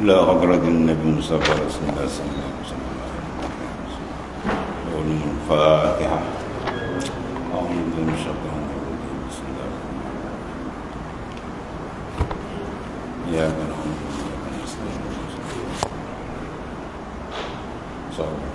إلى حضرة النبي المصطفى رسول الله صلى الله عليه وسلم. الفاتحة. أعوذ بالله من الشيطان الرجيم. بسم الله الرحمن الرحيم. إياك نعبد وإياك نستعين. صلى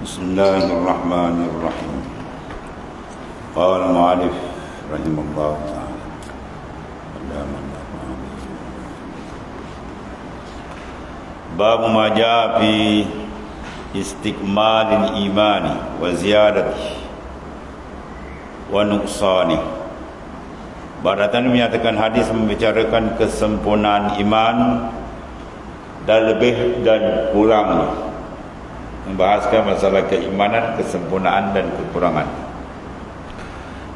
بسم الله الرحمن الرحيم. قال المؤلف رحمه الله تعالى باب ما جاء في استكمال الإيمان وزيادته ونقصانه. Baratan menyatakan hadis membicarakan kesempurnaan iman dan lebih dan kurangnya, membahaskan masalah keimanan, kesempurnaan dan kekurangan.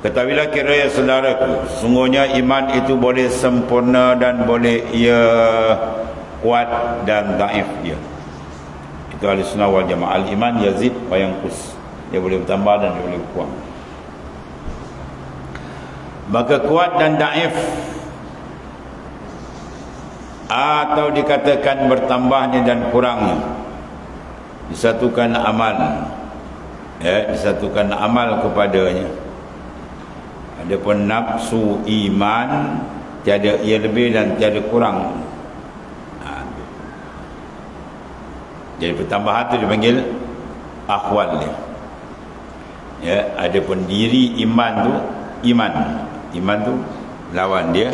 Ketahuilah kiranya saudaraku, sungguhnya iman itu boleh sempurna dan boleh ia kuat dan dhaif dia. Itu ahli sunnah wal jamaah. Al-iman yazid wa yanqus. Dia boleh bertambah dan dia boleh kurang. Maka kuat dan dhaif atau dikatakan bertambahnya dan kurangnya disatukan amal, disatukan amal kepadanya. Adapun nafsu iman tiada ia lebih dan tiada kurang. Jadi pertambahan tu dipanggil akhwal dia. Ya, adapun diri iman tu iman tu lawan dia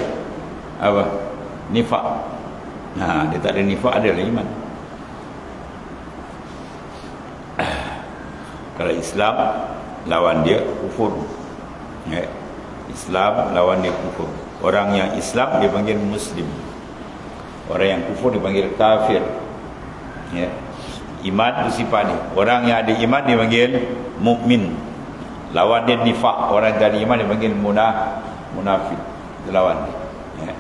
apa? Nifak. Dia tak ada nifak, adalah iman. Kalau Islam lawan dia kufur, ya. Islam lawan dia kufur. Orang yang Islam dipanggil Muslim, orang yang kufur dipanggil kafir, ya. Iman itu sifat dia. Orang yang ada iman dipanggil mukmin, lawan dia nifak. Orang yang tak ada iman dipanggil munafik, lawan dia, ya.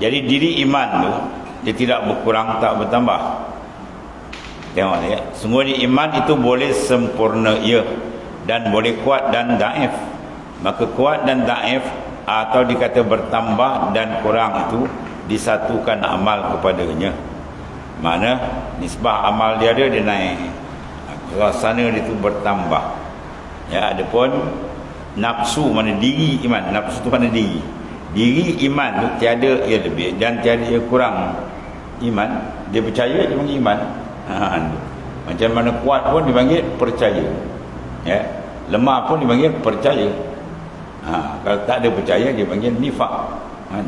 Jadi diri iman tu dia tidak berkurang, tak bertambah. Tengok ya, sungguhnya iman itu boleh sempurna ia dan boleh kuat dan dhaif. Maka kuat dan dhaif atau dikata bertambah dan kurang itu disatukan amal kepadanya. Mana nisbah amal dia ada, dia naik. Rasanya dia itu bertambah. Ya, adapun nafsu, mana diri iman, nafsu tu mana diri. Diri iman tu tiada ia lebih dan tiada ia kurang. Iman, dia percaya dia panggil iman. Macam mana kuat pun dipanggil percaya, ya. Lemah pun dipanggil percaya. Kalau tak ada percaya dipanggil nifak, kan?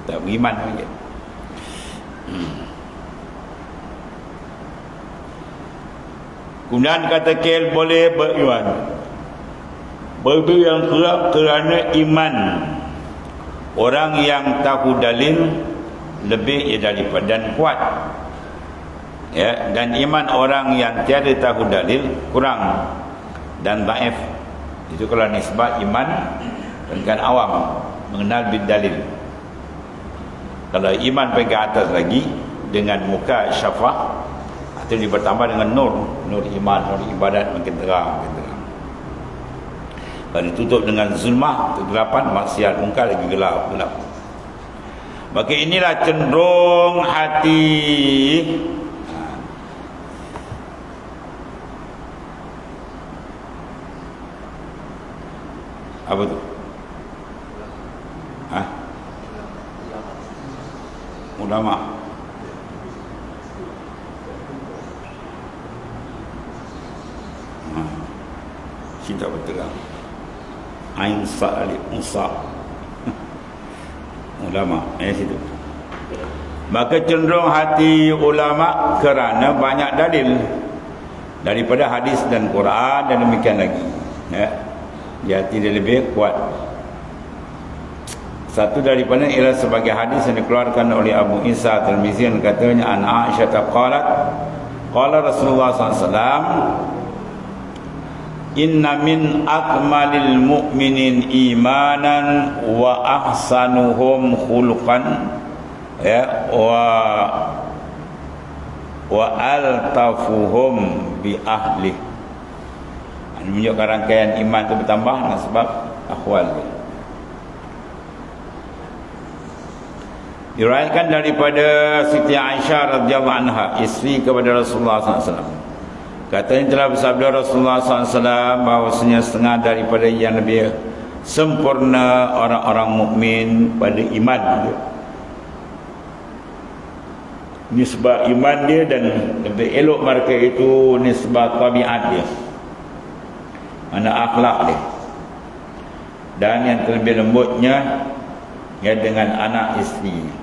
Tak beriman panggil. Kemudian kata kel boleh beriman. Berbeza yang kerap kerana iman orang yang tahu dalil lebih daripada dan kuat, ya, dan iman orang yang tiada tahu dalil kurang dan dhaif. Itu kalau nisbah iman dengan awam mengenal bidalil. Kalau iman pergi atas lagi dengan muka syafah, itu bertambah dengan nur iman, nur ibadat, makin terang, makin terang. Kalau ditutup dengan zulmah, kegelapan, maksiat, mungkar lagi gelap. Maka inilah cenderung hati. Apa tu? Ulama. Kita berterang. Ain sa'ali unsa. Ulama, situ. Maka cenderung hati ulama kerana banyak dalil daripada hadis dan Quran dan demikian lagi, ya. Dia tidak lebih kuat. Satu daripada ialah sebagai hadis yang dikeluarkan oleh Abu Isa Tirmizi yang katanya an Aisyah qalat qala Rasulullah SAW inna min akmalil mu'minin imanan wa ahsanuhum khuluqan ya wa altafuhum bi ahli. Ini menunjukkan rangkaian iman itu bertambah dengan sebab akhwal dia. Diriwayatkan daripada Siti Aisyah radhiyallahu anha, isteri kepada Rasulullah SAW. Katanya telah bersabda Rasulullah SAW bahawasanya setengah daripada yang lebih sempurna orang-orang mukmin pada iman dia, nisbah iman dia, dan lebih elok mereka itu nisbah tabiat dia, mana akhlak dia, dan yang terlebih lembutnya ya dengan anak isteri.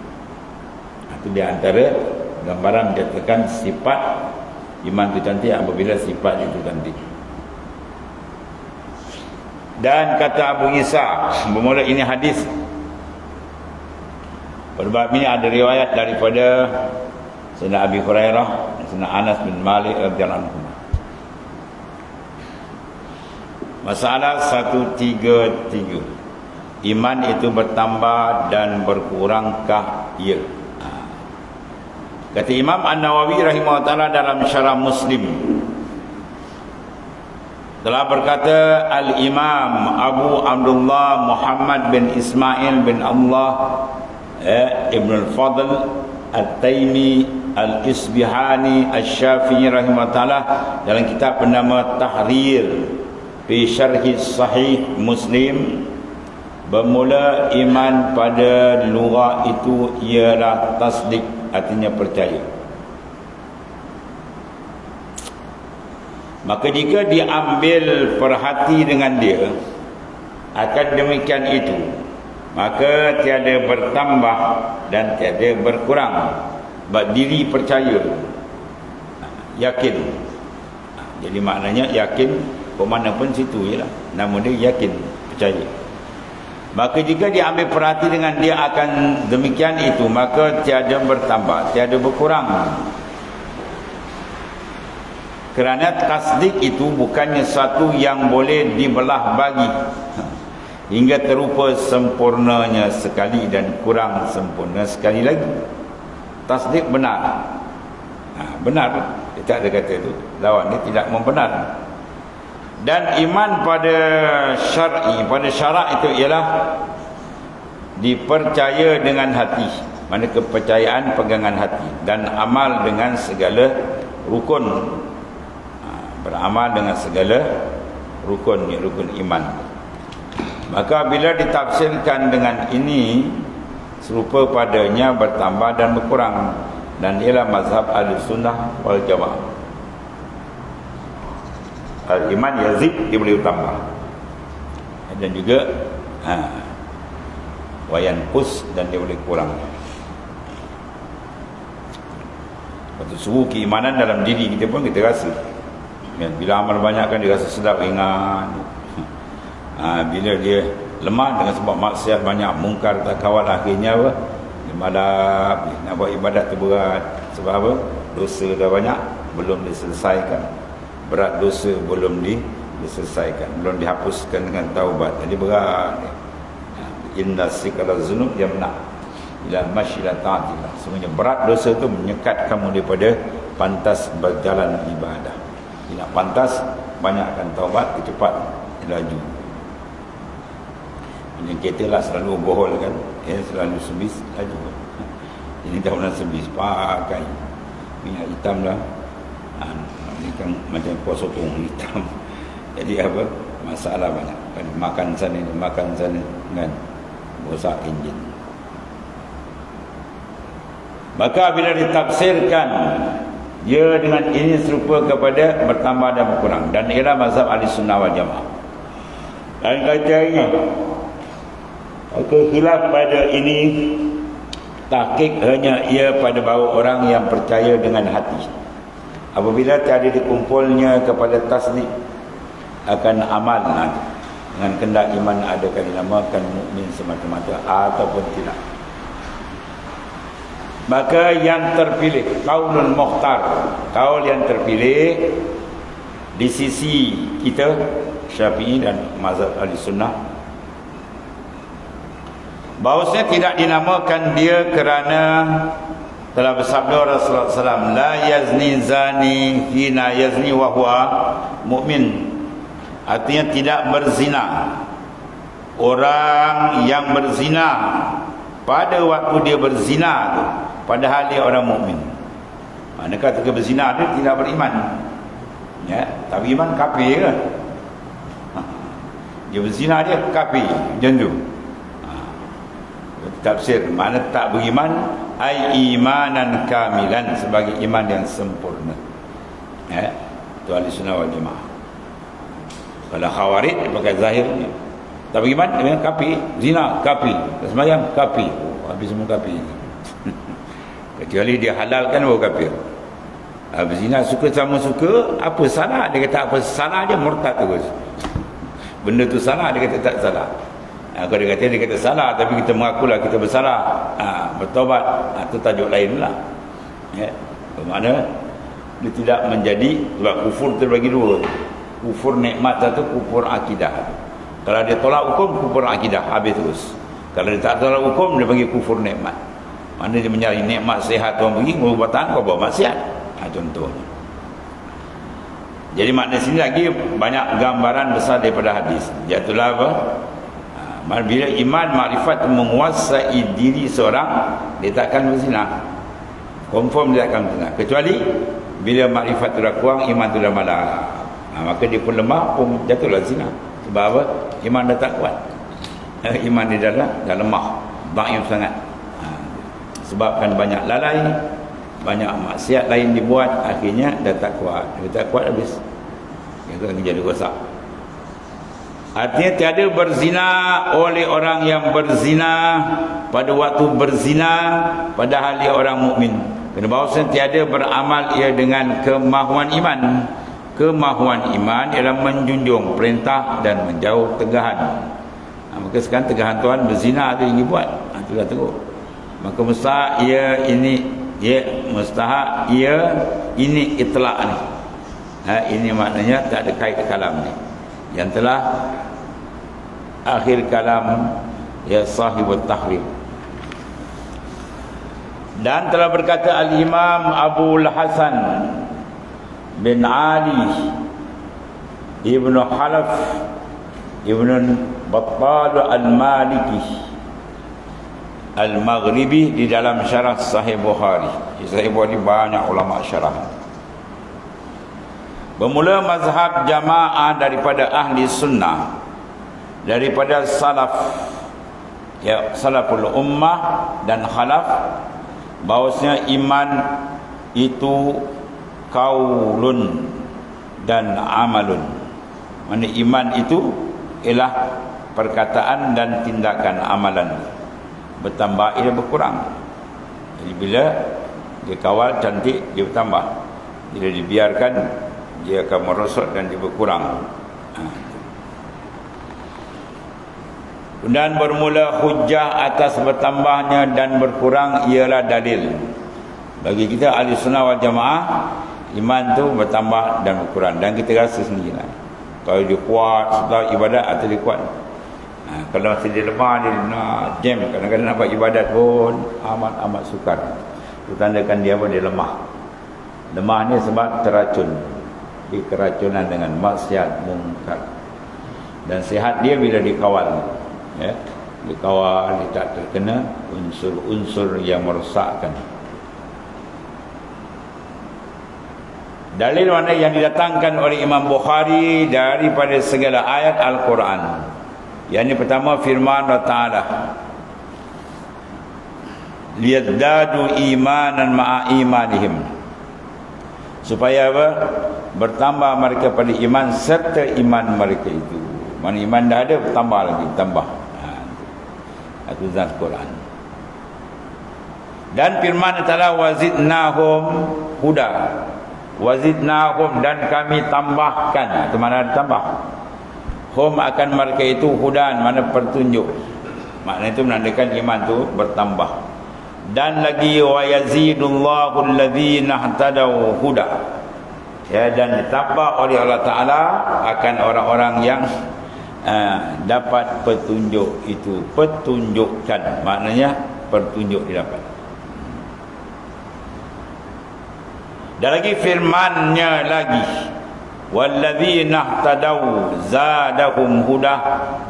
Itu di antara gambaran menyatakan sifat iman itu cantik apabila sifat itu cantik. Dan kata Abu Isa, bermula ini hadis, berbab ini ada riwayat daripada Sayyidina Abi Hurairah, Sayyidina Anas bin Malik radhiyallahu anhu. Masalah 133. Iman itu bertambah dan berkurangkah? Ya. Kata Imam An-Nawawi rahimahullah ta'ala dalam syarah Muslim, telah berkata Al-Imam Abu Abdullah Muhammad bin Ismail bin Allah Ibn al-Fadl Al-Taymi Al-Isbihani Al-Syafi'i rahimahullah ta'ala dalam kitab bernama Tahrir fi Syarhi Sahih Muslim, bermula iman pada lughah itu ialah tasdik, artinya percaya. Maka jika diambil perhati dengan dia, akan demikian itu, maka tiada bertambah dan tiada berkurang. Berdiri percaya, yakin. Jadi maknanya yakin bermakna pun situ ialah nama dia, yakin, percaya. Maka jika diambil perhati dengan dia akan demikian itu, maka tiada bertambah, tiada berkurang. Kerana tasdik itu bukannya satu yang boleh dibelah bagi hingga terupa sempurnanya sekali dan kurang sempurna sekali lagi. Tasdik benar, benar, tak ada kata itu lawan, dia tidak membenar. Dan iman pada syar'i, pada syarak itu ialah dipercaya dengan hati, mana kepercayaan pegangan hati, dan amal dengan segala rukun, beramal dengan segala rukun, rukun iman. Maka bila ditafsirkan dengan ini, serupa padanya bertambah dan berkurang, dan ialah mazhab Ahlussunnah wal Jamaah. Al-iman yazid, dia boleh tambah, dan juga wayanqus, dan dia boleh kurang. Waktu suhu keimanan dalam diri kita pun kita rasa, bila amal banyak kan dia rasa sedap, ringan. Bila dia lemah dengan sebab maksiat banyak, mungkar tak kawal, akhirnya apa? Dia malam nak buat ibadat tu berat. Sebab apa? Dosa dah banyak, belum diselesaikan. Berat dosa belum diselesaikan, belum dihapuskan dengan taubat, jadi berat. Inna sikala zunub yamna ila masyila ta'atillah. Sebenarnya berat dosa itu menyekat kamu daripada pantas berjalan ibadah. Tidak pantas, banyakkan taubat, cepat laju. Yang kita lah selalu bohol kan, selalu sebis laju. Ini tak pernah sebis, pakai minyak hitam lah, kan macam kuah sotong hitam. Jadi apa, masalah banyak kan, makan sana kan, rosak enjin. Maka bila ditafsirkan dia dengan ini serupa kepada bertambah dan berkurang, dan ialah mazhab Ahlussunnah wal Jamaah. Dan katanya khilaf pada ini tahqiq hanya ia pada bau orang yang percaya dengan hati. Apabila tiada dikumpulnya kepada tasdik akan amal dengan kendak iman, adakah dinamakan mukmin semata-mata ataupun tidak. Maka yang terpilih, qaulul mukhtar, qaul yang terpilih, di sisi kita Syafi'i dan mazhab ahli sunnah, bahawasanya tidak dinamakan dia kerana telah bersabda Rasulullah SAW, la yazni zani hina yazni wa huwa mu'min. Artinya tidak berzina orang yang berzina pada waktu dia berzina tu, padahal dia orang mukmin. Manakah ketika berzina dia tidak beriman, ya, tapi iman kafir ke? Dia berzina dia kafir, macam tu. Tafsir mana tak beriman, ai imanan kamilan, sebagai iman yang sempurna, ya. Itu ahli sunnah wal jamaah. Kalau khawarij pakai zahir ni, tak beriman, dia kafir, zina kafir, sembahyang kafir, habis semua kafir. Kecuali dia halalkan baru kafir. Berzina suka sama suka, apa salah? Dia kata apa salah, dia murtad terus. Benda tu salah, dia kata tak salah. Kalau dia kata salah, tapi kita mengakulah kita bersalah, bertobat, itu tajuk lain lah, ya. Bermakna dia tidak menjadi, sebab kufur terbagi dua, kufur nikmat satu, kufur akidah. Kalau dia tolak hukum, kufur akidah, habis terus. Kalau dia tak tolak hukum, dia panggil kufur nikmat. Mana dia mencari nikmat sehat Tuhan bagi, perubatan kau bawa maksiat, contohnya. Jadi makna sini lagi banyak gambaran besar daripada hadis. Iaitulah apa? Bila iman makrifat menguasai diri seorang, dia tak akan berzina, confirm dia akan berzina. Kecuali bila makrifat tu dah kurang, iman tu dah malah, maka dia pun lemah, pun jatuhlah zina. Sebab apa? Iman dah tak kuat, iman dia dah lemah, dhaif sangat. Sebabkan banyak lalai, banyak maksiat lain dibuat, akhirnya dah tak kuat. Dia tak kuat, habis itu akan jadi rosak. Artinya tiada berzina oleh orang yang berzina pada waktu berzina padahal dia orang mukmin. Kerana bahawasanya tiada beramal ia dengan kemahuan iman. Kemahuan iman ialah menjunjung perintah dan menjauh tegahan. Maka sekarang tegahan Tuhan berzina tu ingin buat, itu dah teruk. Maka mustahak ia ini, mustahak ia ini itlaq ni. Ini maknanya tak ada kait kalam ni, yang telah akhir kalam, ya sahibut tahrim. Dan telah berkata al-Imam Abul Hasan bin Ali Ibnu Khalaf Ibnu Battal al-Maliki al-Maghribi di dalam syarah Sahih Bukhari. Sahih Bukhari banyak ulama syarah. Bermula mazhab jamaah daripada ahli sunnah, daripada salaf, ya, salaful ummah dan khalaf, bahawasanya iman itu qaulun dan amalun. Maksudnya iman itu ialah perkataan dan tindakan amalan. Bertambah ia berkurang. Jadi bila dia kawal cantik, dia bertambah. Bila dibiarkan, dia akan merosot dan dia berkurang. Dan bermula hujah atas bertambahnya dan berkurang ialah dalil. Bagi kita ahli sunnah wal jamaah, iman tu bertambah dan berkurang, dan kita rasa sendirilah. Kalau dia kuat setelah ibadat atau dia kuat, kalau masih dia lemah, dia nak jam, kadang-kadang nak buat ibadat pun amat sukar. Itu tandakan dia pun dia lemah. Lemah ni sebab terracun, dia keracunan dengan maksiat mungkar. Dan sihat dia bila dikawal, ya, dikawal, dia tak terkena unsur-unsur yang merosakkan. Dalil mana yang didatangkan oleh Imam Bukhari daripada segala ayat Al-Quran. Yang ini pertama firman Allah Ta'ala, liyazdadu imanan ma'a imanihim, supaya apa? Bertambah mereka pada iman serta iman mereka itu. Mana iman dah ada, bertambah lagi, tambah. Itu zat Quran. Dan firman Allah, wazidnahum huda, wazidnahum, dan kami tambahkan. Itu mana tambah? Hum akan mereka itu hudan, mana petunjuk. Maknanya itu menandakan iman itu bertambah. Dan lagi wa yazidullahu alladhina ihtadaw huda, ya, dan ditambah oleh Allah Ta'ala akan orang-orang yang dapat petunjuk itu. Petunjukkan maknanya petunjuk didapat. Dan lagi firman-Nya lagi, walladzina ihtadaw zadahum huda,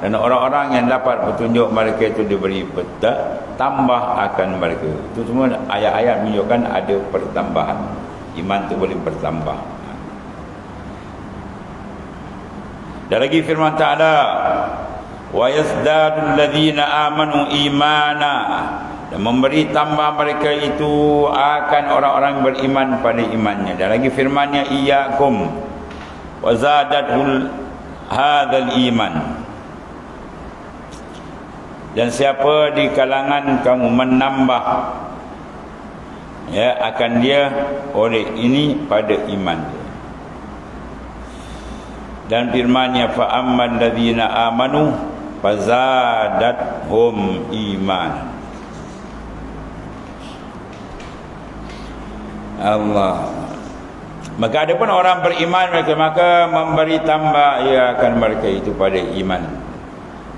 dan orang-orang yang dapat petunjuk mereka itu diberi peta tambah akan mereka. Itu semua ayat-ayat menunjukkan ada pertambahan. Iman itu boleh bertambah. Dan lagi firman Ta'ala, wa yazdadul ladzina amanu imana, dan memberi tambah mereka itu akan orang-orang beriman pada imannya. Dan lagi firman-Nya, iyyakum wa zadatul hadzal iman, dan siapa di kalangan kamu menambah, ya, akan dia oleh ini pada iman. Dan firman-Nya, fa amman ladzina amanu fazadathum iman. Allah. Maka ada pun orang beriman mereka, maka memberi tambah ia akan mereka itu pada iman.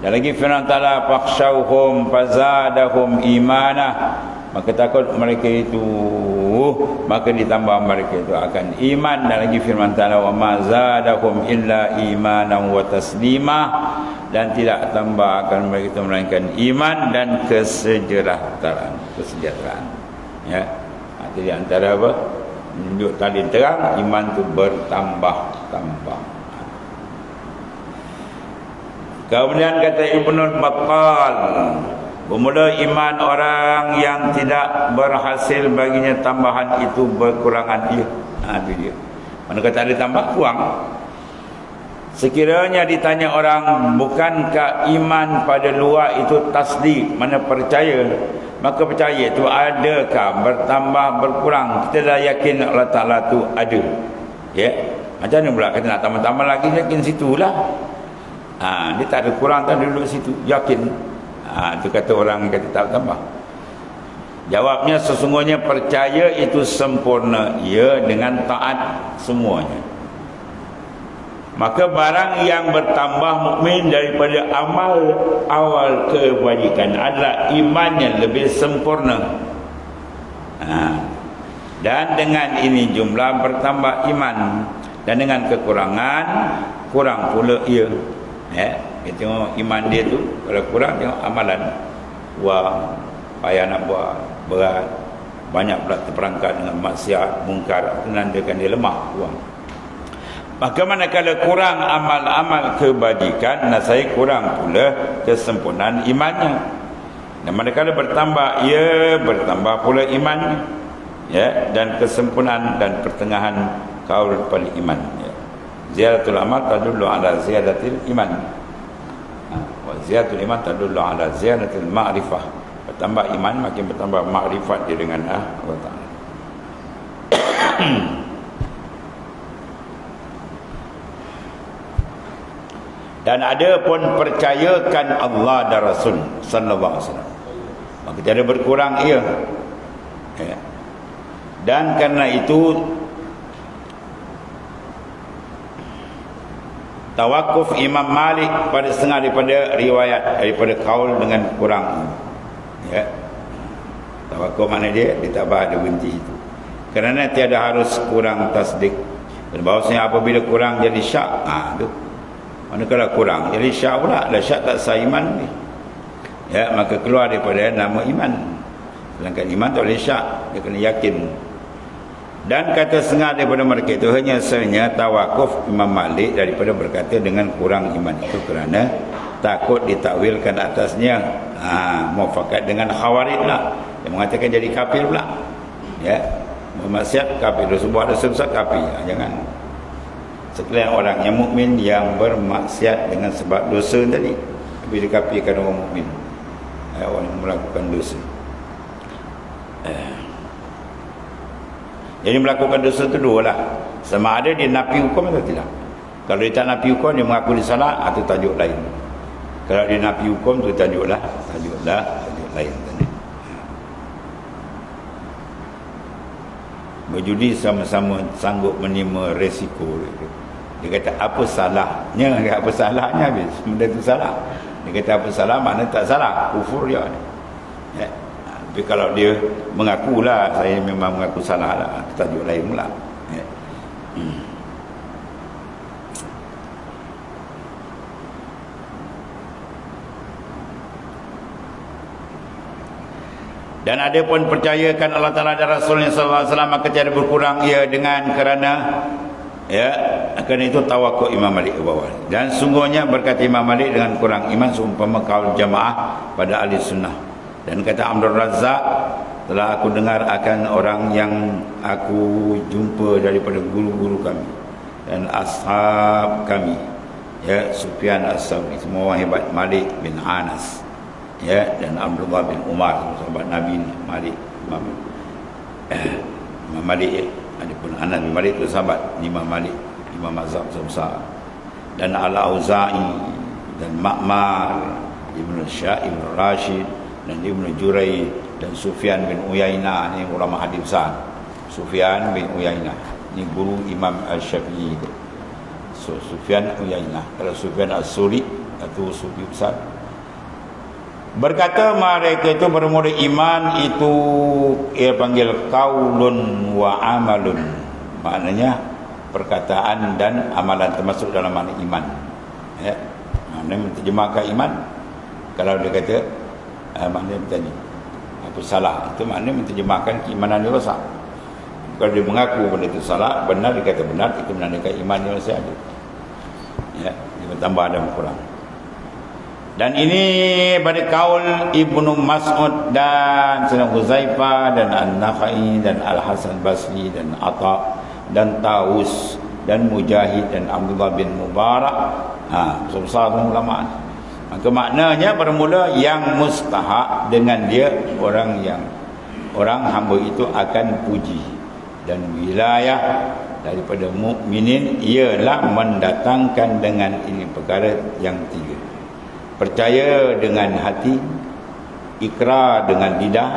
Dan lagi firman Ta'ala, fakhshawhum fazadahum imana, maka takut mereka itu, maka ditambah mereka itu akan iman. Dan lagi firman Ta'ala, wa ma zadahum illa imanan wa taslima, dan tidak tambah akan mereka itu melainkan iman dan kesejahteraan. Ya. Jadi antara apa? Menunjuk tadi terang, iman itu bertambah-tambah. Kemudian kata Ibnu Battal, bermula iman orang yang tidak berhasil baginya tambahan itu berkurangan dia. Itu dia. Mana kata ada tambah, kurang. Sekiranya ditanya orang, bukankah iman pada luar itu tasdik, mana percaya, maka percaya itu adakah bertambah berkurang? Kita dah yakin Allah Ta'ala tu ada, ya. Macam mana pula kata nak tambah-tambah lagi? Yakin situlah. Dia tak ada kurang, tak ada duduk situ, yakin. Itu kata orang kata tak tambah. Jawabnya, sesungguhnya percaya itu sempurna, ya, dengan taat semuanya. Maka barang yang bertambah mukmin daripada amal awal kebajikan adalah iman yang lebih sempurna. Dan dengan ini jumlah bertambah iman, dan dengan kekurangan kurang pula ia. Kita tengok iman dia tu, kalau kurang tengok amalan. Wah, payah nak buat, berat, banyak pula terperangkap dengan maksiat, mungkar, menandakan dia lemah, kurang. Maka manakala kurang amal-amal kebajikan, saya kurang pula kesempurnaan imannya. Dan manakala bertambah, ia bertambah pula imannya, ya, dan kesempurnaan dan pertengahan kaul pada iman, ya. Ziyadatul amal tadullu ala ziyadatil iman, wa ziyadatul iman tadullu ala ziyadatil ma'rifah. Bertambah iman, makin bertambah makrifat dia dengan Allah Ta'ala. Dan ada pun percayakan Allah dan Rasul sallallahu alaihi wasallam, maka tiada berkurang ia, ya. Dan karena itu tawakuf Imam Malik pada setengah daripada riwayat, daripada kaul dengan kurang, ya. Tawakuf makna dia ditambah, ada berhenti itu, kerana tiada harus kurang tasdik. Dan bahawasanya apabila kurang jadi syak, itu manakala kurang jadi syak pula, dah syak tak sah iman ni, ya, maka keluar daripada nama iman. Sedangkan iman tak boleh syak, dia kena yakin. Dan kata setengah daripada mereka itu hanya tawakuf Imam Malik daripada berkata dengan kurang iman itu kerana takut ditakwilkan atasnya, muafakat dengan Khawarij lah, yang mengatakan jadi kafir pula, ya, bermaksiat kafir, sebuah dosa besar kafir. Jangan. Sekalian orang yang mukmin yang bermaksiat dengan sebab dosa tadi, bila dikafirkan orang mukmin, orang yang melakukan dosa. Jadi melakukan dosa itu dua lah, sama ada dia nafi hukum atau tidak. Kalau dia tak nafi hukum, dia mengaku dia salah, atau tajuk lain. Kalau dia nafi hukum, itu tajuk lain tadi. berjudi sama-sama sanggup menerima resiko. Dia kata apa salahnya? Dia apa salahnya habis benda itu salah. Dia kata apa salah, makna tak salah, kufur dia. Ya. Tapi kalau dia mengakulah saya memang mengaku salah lah, tajuk lain pula. Ya. Dan ada pun percayakan Allah Ta'ala dan Rasulnya sallallahu alaihi wasallam, maka tiada berkurang ia dengan kerana itu tawakul Imam Malik ke bawah. Dan sungguhnya berkata Imam Malik, dengan kurang iman seumpama kaul jamaah pada ahli sunnah. Dan kata Abdul Razak, telah aku dengar akan orang yang aku jumpa daripada guru-guru kami dan ashab kami, Sufyan as-Sawri, semua orang hebat, Malik bin Anas, dan Abdullah bin Umar, sahabat Nabi. Malik Imam Malik, ada pun Anas bin Malik itu sahabat Imam Malik, Imam mazhab besar. Dan Al-Auza'i dan Ma'mar, Ibn Syah, Ibn Rashid dan Ibn Jurai dan Sufyan bin Uyainah, ni ulama hadis besar. Sufyan bin Uyainah ni guru Imam Al-Syafi'i. So Sufyan Uyainah, kalau Sufyan As-Suri atau sufi besar. Berkata mereka itu bermula iman itu ia panggil qaulun wa amalun, maknanya perkataan dan amalan, termasuk dalam makna iman. Maknanya menterjemahkan iman. Kalau dia kata maknanya bertanya apa salah, itu maknanya menterjemahkan keimanan dia rosak. Kalau dia mengaku benda itu salah, benar dia kata benar, itu menandakan iman dia masih ada. Dia bertambah dan berkurang. Dan ini pada kaul Ibnu Mas'ud dan Sayyidina Huzaifah dan An-Nakhai dan Al-Hasan Basri dan Atha dan Taus dan Mujahid dan Abdullah bin Mubarak. Besar ulama. Maka maknanya bermula yang mustahak dengan dia orang hamba itu akan puji, dan wilayah daripada mukminin ialah mendatangkan dengan ini perkara yang tiga: percaya dengan hati, ikrar dengan lidah,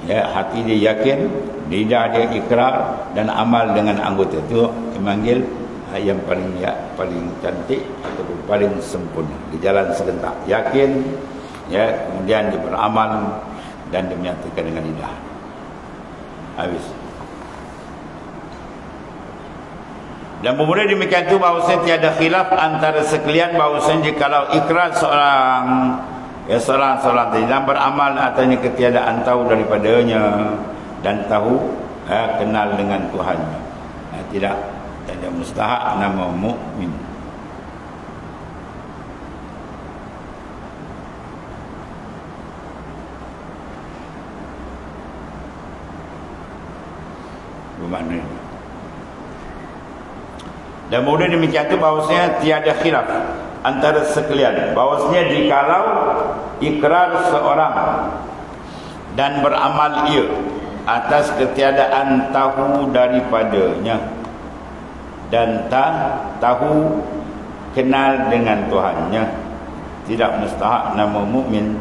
hati dia yakin, lidah dia ikrar, dan amal dengan anggota. Itu dipanggil yang paling cantik ataupun paling sempurna di jalan serentak. Yakin, kemudian dia beramal dan dia menyatakan dengan lidah. Habis. Dan bermula demikian itu bahawasanya tiada khilaf antara sekalian bahawasanya jikalau ikrar seorang tadi dan beramal atasnya ketiadaan tahu daripadanya dan tahu kenal dengan Tuhannya, tidak mustahak nama mukmin. Bermakna dan kemudian demikian itu bahawasanya tiada khilaf antara sekalian bahawasanya jikalau ikrar seorang dan beramal ia atas ketiadaan tahu daripadanya dan tahu kenal dengan Tuhannya, tidak mustahak nama mukmin.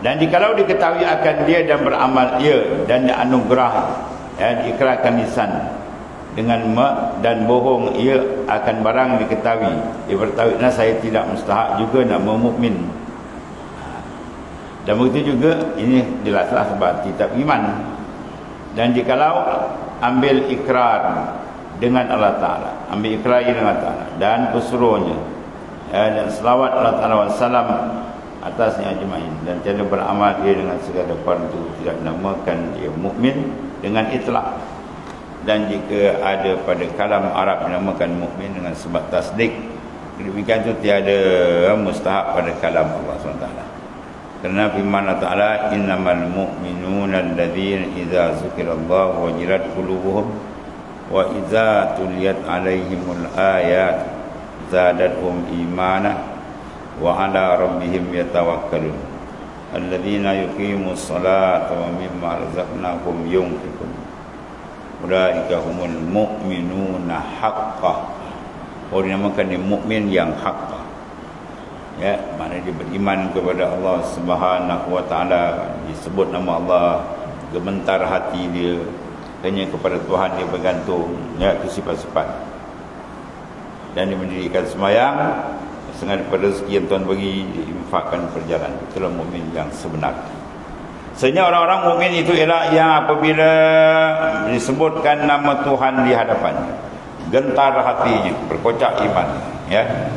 Dan jikalau diketahui akan dia dan beramal ia dan dianugerah diikrarkan lisan dengan dan bohong ia akan barang diketahui, dia bertahu, saya tidak mustahak juga nama mukmin. Dan begitu juga ini jelaslah sebab kitab iman. Dan jikalau ambil ikrar dengan Allah Ta'ala, ambil ikrar dengan Allah Ta'ala dan pesuruhnya, dan selawat Allah Ta'ala wassalam atasnya ajma'in, dan tiada beramal dia dengan segala perkara itu, tidak namakan dia mukmin dengan itlaq. Dan jika ada pada kalam Arab dinamakan mukmin dengan sebab tasdik, demikian itu tiada mustahak pada kalam Allah SWT. Kerana firman Allah Ta'ala, innamal mu'minuna alladzina idza zukirallahu wajilat qulubuhum wa idza tuliyat alaihimul ayat zadatuhum imana wa ala rabbihim yatawakkalun alladzina yuqimus salata wa mimma razaqnahum yunfiqun ulaika humul mu'minuna haqqan. Orang dinamakan dia mukmin yang haqqan. Ya, maknanya dia beriman kepada Allah Subhanahu wa taala, disebut nama Allah, gemetar hati dia, hanya kepada Tuhan dia bergantung, ya, itu sifat-sifat. Dan dia mendirikan sembahyang setengah daripada rezeki yang Tuhan bagi, diinfakkan perjalanan. Itulah mukmin yang sebenar. Sebenarnya orang-orang mukmin itu ialah yang apabila disebutkan nama Tuhan di hadapannya, gentar hatinya, berkocak iman, ya,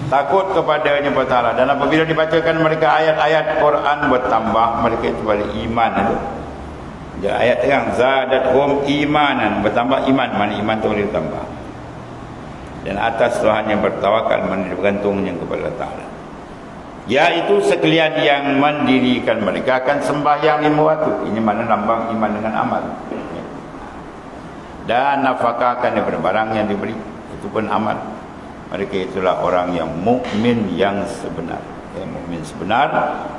takut kepadanya bertaala. Dan apabila dibacakan mereka ayat-ayat Quran, bertambah mereka itu pada iman itu. Jadi ayat yang zadathum imanan, bertambah iman, mana iman itu boleh bertambah. Dan atas Tuhan yang bertawakal, mana bergantungnya kepada Allah Ta'ala. Iaitu sekalian yang mendirikan mereka akan sembahyang 5 waktu. Ini mana lambang iman dengan amal. Dan nafkahkan daripada barang yang diberi, itu pun amal. Mereka itulah orang yang mukmin yang sebenar. Ya, mukmin sebenar,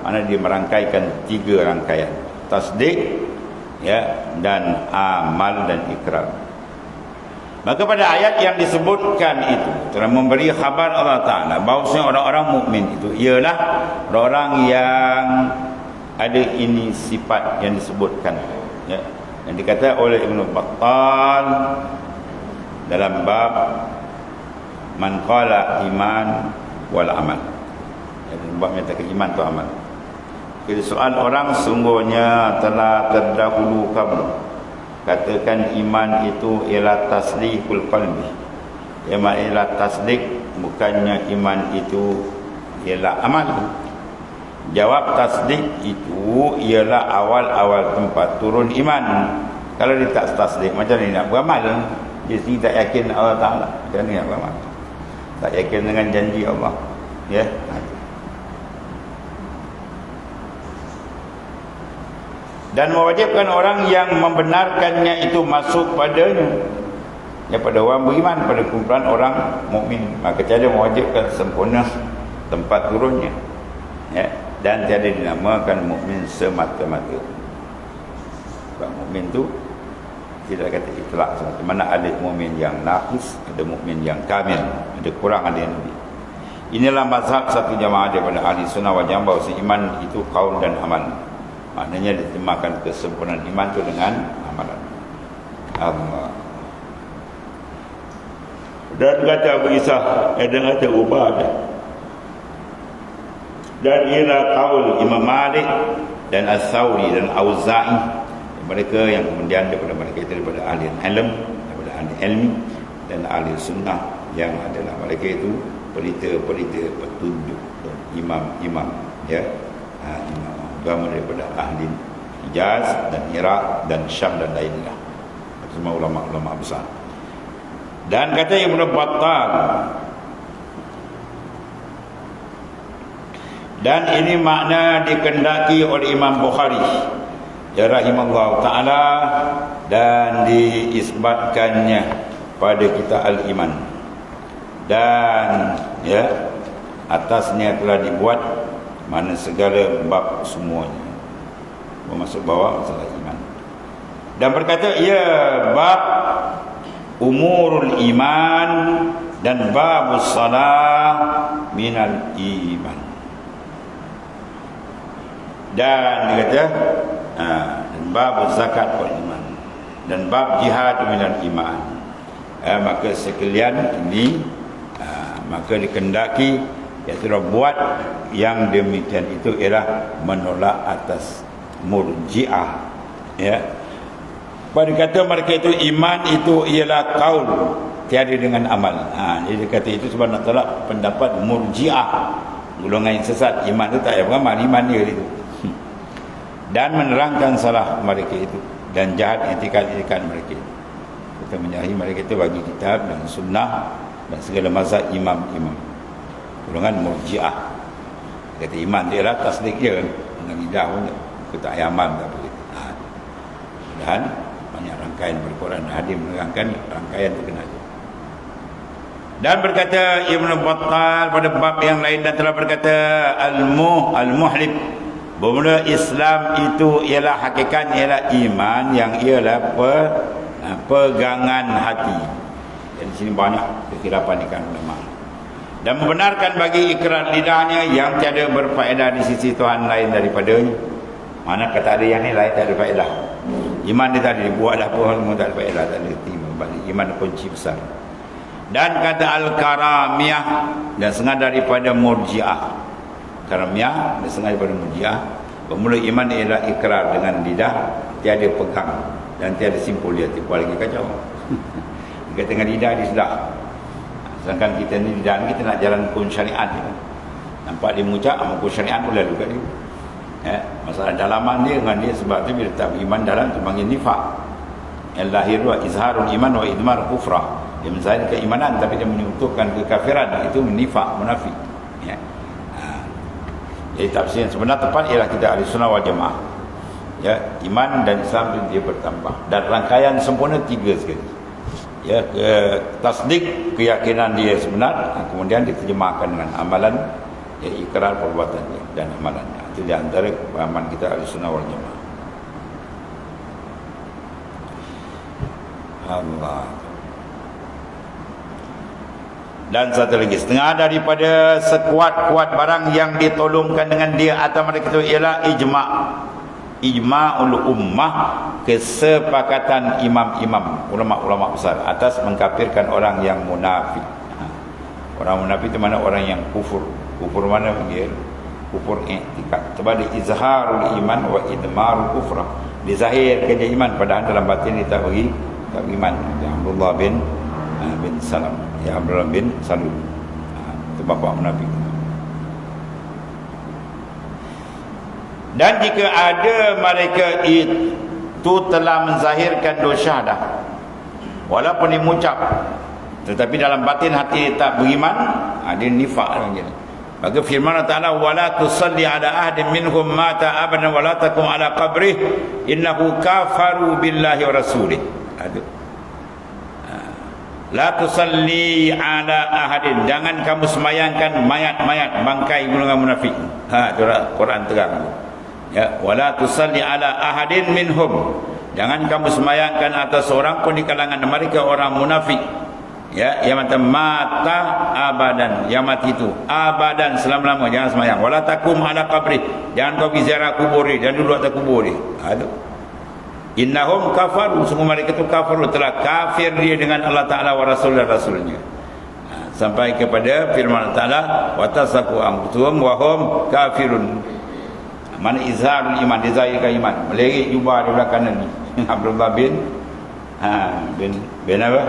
mana dia merangkaikan 3 rangkaian: tasdik, ya, dan amal dan ikrar. Maka pada ayat yang disebutkan itu telah memberi khabar Allah Ta'ala bahawasanya orang-orang mukmin itu ialah orang yang ada ini sifat yang disebutkan, ya, yang dikata oleh Ibn Battal dalam bab man qala iman wal amal. Jadi bab menyatakan iman tu amal. Jadi soal orang sungguhnya telah terdahulu kamu katakan iman itu ialah tasdikul qalbi. Iman ialah tasdik, bukannya iman itu ialah amal. Jawab, tasdik itu ialah awal-awal tempat turun iman. Kalau dia tak tasdik, macam ni nak beramal? Dia sendiri tak yakin Allah Ta'ala, macam ni nak beramal? Tak yakin dengan janji Allah, ya. Dan mewajibkan orang yang membenarkannya itu masuk padanya, ya, pada orang beriman, pada kumpulan orang mukmin. Maka tiada mewajibkan sempurna tempat turunnya, ya, dan tiada dinamakan mukmin semata-mata. Sebab mukmin tu tidak kata itlak semata. Mana ada mukmin yang naqis, ada mukmin yang kamil, ada kurang, ada yang lebih. Inilah mazhab satu jamaah daripada ahli sunnah wal jamaah, bahawa iman itu qaul dan amal. Maknanya diterjemahkan kesempurnaan iman itu dengan amalan. Allah. Dan kata Abu Isa, dan kata Ubah, dan ialah qaul Imam Malik dan As-Sawri dan Auza'i, mereka yang kemudian daripada mereka itu daripada ahli ilm, daripada ahli ilmi dan ahli sunnah, yang adalah mereka itu pelita-pelita petunjuk dan imam-imam, ya, imam agama daripada ahli Hijaz dan Iraq dan Syam dan lainnya, semua ulama-ulama besar. Dan kata Ibn Battal, dan ini makna dikendaki oleh Imam Bukhari, ya rahimahullah ta'ala, dan diisbatkannya pada kita Al-Iman, dan, ya, atasnya telah dibuat mana segala bab semuanya, bermaksud bawah masalah iman. Dan berkata, ya, bab umurul iman dan babus salah minal iman. Dan dia kata, dan babus zakat wal iman, dan bab jihad minal iman. Maka sekalian ini, maka dikendaki, iaitu buat yang demikian itu ialah menolak atas murji'ah, ya. Pada kata mereka itu iman itu ialah qaul, tiada dengan amal. Jadi kata itu sebab nak tolak pendapat murji'ah, golongan yang sesat. Iman itu tak payah beramal, iman dia itu. Dan menerangkan salah mereka itu dan jahat etika-etika mereka itu. Kita menyahi mereka itu bagi kitab dan sunnah dan segala mazhab imam-imam. Golongan murji'ah, kata iman dia lah tasdik je dengan lidah pun, kita tak amal tak boleh. Dan banyak rangkaian berquran hadir menerangkan rangkaian itu kena. Dan berkata Ibn Battal pada bab yang lain, dan telah berkata al-muhlib, bermula Islam itu ialah hakikat, ialah iman yang ialah pegangan hati. Dan di sini banyak kekhilafan ikan ulama. dan membenarkan bagi ikrar lidahnya yang tiada berfaedah di sisi Tuhan lain daripadanya. Mana kata ada yang ni lain tak ada faedah. Iman dia tadi buat dah pun tak ada faedah, tak ada terima balik. Iman kunci besar. Dan kata Al-Karamiyah dan setengah daripada Murji'ah. Karamiyah dan setengah daripada Murji'ah, bermula iman ialah ikrar dengan lidah, tiada pegang dan tiada simpul dia. Tipu lagi kacau. Kita dengan lidah dia sudah. Sedangkan kita ni lidah ni kita nak jalan hukum syariat je. Nampak dia mengucap hukum syariat pun lalu kat dia. Masalah dalaman dia dengan dia, sebab tu bila tak beriman dalam tu panggil nifaq. Yang lahir wa izharul iman wa idmar kufrah. Dia menzahirkan keimanan tapi dia menyebutkan kekafiran, itu nifaq, munafik. Jadi tafsir yang sebenar tepat ialah kita ahli sunnah wal jamaah. Iman dan Islam itu dia bertambah, dan rangkaian sempurna 3 sekali. Tasdik, keyakinan dia sebenar, kemudian diterjemahkan dengan amalan, ikrar perbuatan dia dan amalannya. Itu di antara pemahaman kita ahli sunnah wal jamaah. Allah. Dan satu lagi, setengah daripada sekuat-kuat barang yang ditolongkan dengan dia atau mereka itu ialah ijma'ul ummah, kesepakatan imam-imam, ulama-ulama besar atas mengkafirkan orang yang munafik. Orang munafik itu mana? Orang yang kufur. Kufur mana dia? Kufur i'tikad. Terbalik, izharul iman wa idmarul kufrah. Dizahirkan dia iman, padahal dalam batin dia tak beriman. Abdullah bin Salam, Abdullah bin Salul, itu bapa munafik. Dan jika ada mereka itu telah menzahirkan dosa dah, walaupun dia mengucap tetapi dalam batin hati tak beriman, dia nifaq lagi. Maka firman Allah Ta'ala, wala tusalli ala ahadin minhum mata abadan wala takum ala qabrih innahu kafaru billahi wa rasulih. La tusalli ala ahadin, jangan kamu semayangkan mayat-mayat bangkai golongan munafik. Itu Quran terang. Wala tusalli ala ahadin minhum, jangan kamu semayangkan atas seorang pun di kalangan mereka orang munafik. Yang mata abadan, yang mati itu abadan, selama-lama jangan semayang. Wala takum ala qabri, jangan kau pergi ziarah kubur dia, jangan duduk atas kubur dia. Innahum kafaru, semua mereka itu kafaru, telah kafir dia dengan Allah Ta'ala wa Rasul dan Rasulnya. Sampai kepada firman Allah Ta'ala, watasaku amtuhum wahum kafirun. Mana izharul iman, dizahirkan iman. Melirik jubah di belah kanan ni. Abdullah bin apa?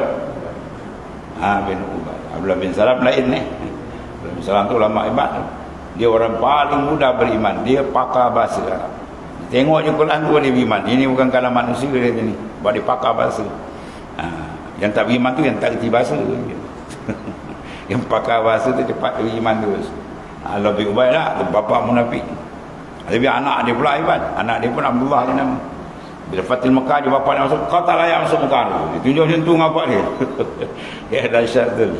Bin Ubay. Abdullah bin Salam lain ni. Abdullah bin Salam tu ulama hebat. Dia orang paling mudah beriman. Dia pakar bahasa Arab. Tengok je Quran tu dia beriman. Ini bukan kalam manusia dia ni. Sebab dia pakar bahasa. Yang tak beriman tu yang tak kerti bahasa. Yang pakar bahasa tu cepat dia beriman terus. Lebih Ubay lah, bapa munafik. Tapi anak dia pula hebat. Anak dia pun Abdullah je nama. Bila Fatil Mekah dia bapa dia masuk, kau tak layak masuk Mekah tu. Dia tunjuk macam tu dengan bapak dia. Ya dahsyat tu.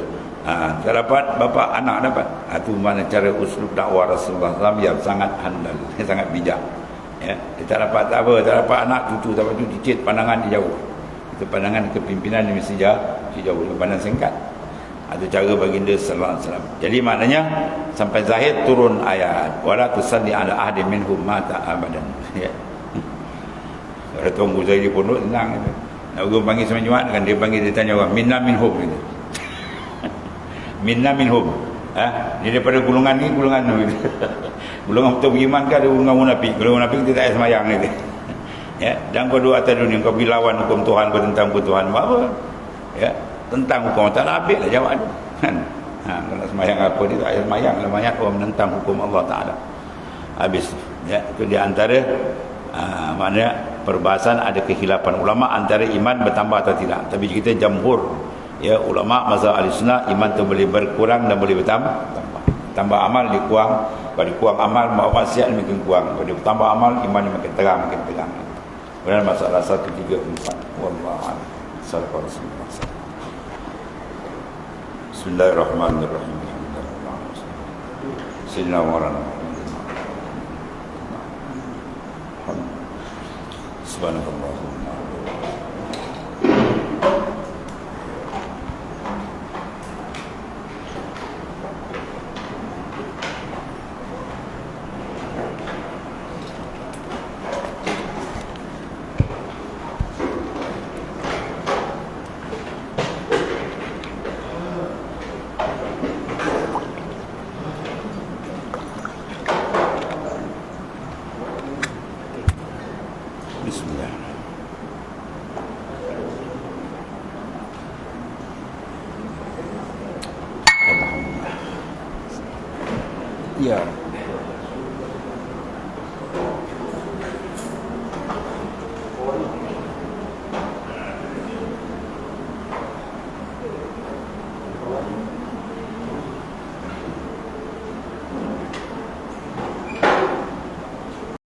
Tak dapat bapa, anak dapat. Itu mana cara uslub dakwah Rasulullah SAW yang sangat handal, sangat bijak. Dia tak dapat tak apa, tak dapat anak cucu, tak dapat cucu cicit, pandangan dia jauh. Itu pandangan kepimpinan dia mesti jauh, pandang singkat. Itu cara baginda sallallahu alaihi wasallam. Jadi maknanya sampai zahir turun ayat, wala tusalli ala ahadin minhum mata abadan. Orang tunggu saya di pondok tenang gitu. Nak guru panggil semua Jumaat kan, dia panggil, dia tanya orang minna minhum gitu. Minna minhum. Dia daripada golongan ni, golongan tu gitu. Golongan betul beriman ke ada golongan munafik. Golongan munafik dia tak payah semayang gitu. Dan kau duduk atas dunia, kau pergi lawan hukum Tuhan, kau tentang hukum Tuhan, buat apa? Tentang hukum tak nak habis lah jawab tu. Kau nak semayang apa, dia tak payah semayang lah. Banyak orang menentang hukum Allah Ta'ala. Habis. Itu di antara maknanya perbahasan ada kehilapan ulama antara iman bertambah atau tidak. Tapi kita jamhur ulama mazhab Ahlussunnah, iman tu boleh berkurang dan boleh bertambah. Tambah amal dia kurang, kalau kurang amal maksiat makin kurang, kalau bertambah amal iman dia makin terang. Kemudian masalah 1, 3, 4. Wallahu a'lam. Sallallahu alaihi wasallam. Bismillahirrahmanirrahim. Sayyidina Maulana Subhanallah. Bismillah.